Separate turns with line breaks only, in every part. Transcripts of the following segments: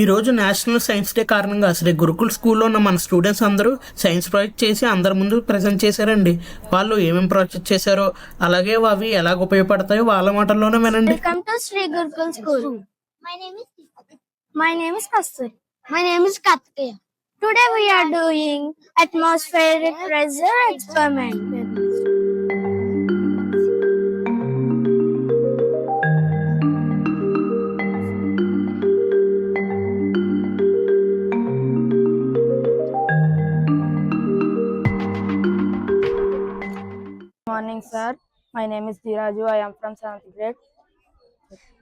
ఈ రోజు national science day కారణంగా శ్రీ గురుకుల్ స్కూల్లో ఉన్న మన స్టూడెంట్స్ అందరూ సైన్స్ ప్రాజెక్ట్ చేసి అందరి ముందు ప్రజెంట్ చేశారండి. వాళ్ళు ఏమేమి ప్రాజెక్ట్ చేశారో అలాగే అవి ఎలాగ ఉపయోగపడతాయో వాళ్ళ మాటల్లోనే వినండి.
Welcome to Sri Gurukul School. My name is Kasturi. My name is Kartikeya. Today we are doing atmospheric pressure experiment.
Morning, sir. My name is Dhiraju. I am from 7th grade.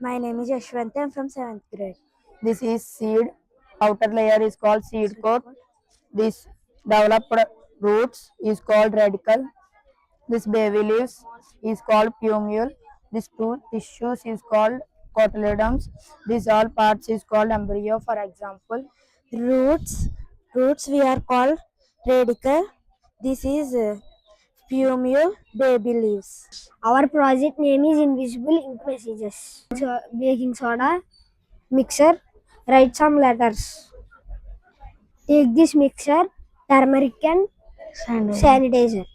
My name is Yashwanti. I am from 7th grade.
This is seed. Outer layer is called seed coat. This developed roots is called radicle. This baby leaves is called plumule. This two tissues is called cotyledons. These all parts is called embryo. For example,
Roots we are called radicle. This is plumule, baby leaves. Our project name is Invisible Ink Messages. So, baking soda, mixer, write some letters. Take this mixture, turmeric and sanitizer.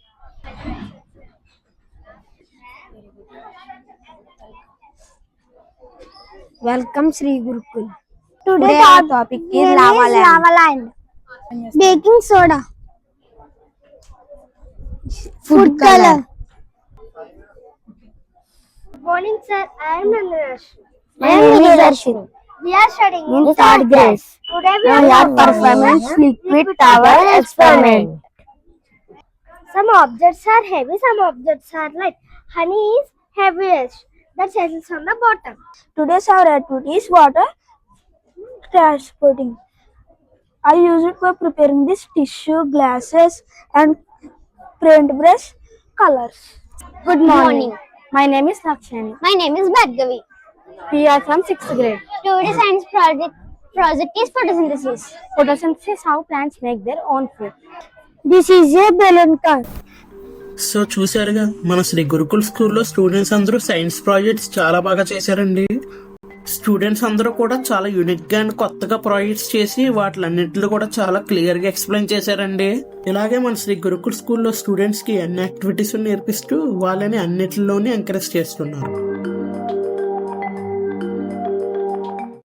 Welcome Sri Gurukul. Today our
topic is lava land.
Baking soda. Food color. Good morning, sir. I am Nandaresh.
My name is Arshil.
We are studying
In third grade.
Today we
We
are
are performance liquid tower experiment.
Some objects are heavy, some objects are light. Honey is heaviest. That settles on the bottom.
Today's our activity is water transporting. I use it for preparing this tissue, glasses, and paintbrush colors.
Good morning.
My name is Lakshani.
My name is Bhargavi.
We are from 6th grade.
Today's science project is photosynthesis.
Photosynthesis is how plants make their own food.
This is a balloon car.
So చూశారుగా మన శ్రీ గురుకుల్ స్కూల్లో students అందరూ science projects చాలా బాగా చేశారండి. Students అందరూ కూడా చాలా యూనిక్ గా అండ్ కొత్తగా ప్రాజెక్ట్స్ చేసి వాటిలన్నింటిలో కూడా చాలా క్లియర్ గా ఎక్స్ప్లెయిన్ చేశారండి. ఇలాగే మన శ్రీ గురుకుల్ స్కూల్లో స్టూడెంట్స్ కి అన్ని యాక్టివిటీస్ నేర్పిస్తూ వాళ్ళని అన్నిటిలోనే ఎంకరేజ్ చేస్తున్నారు.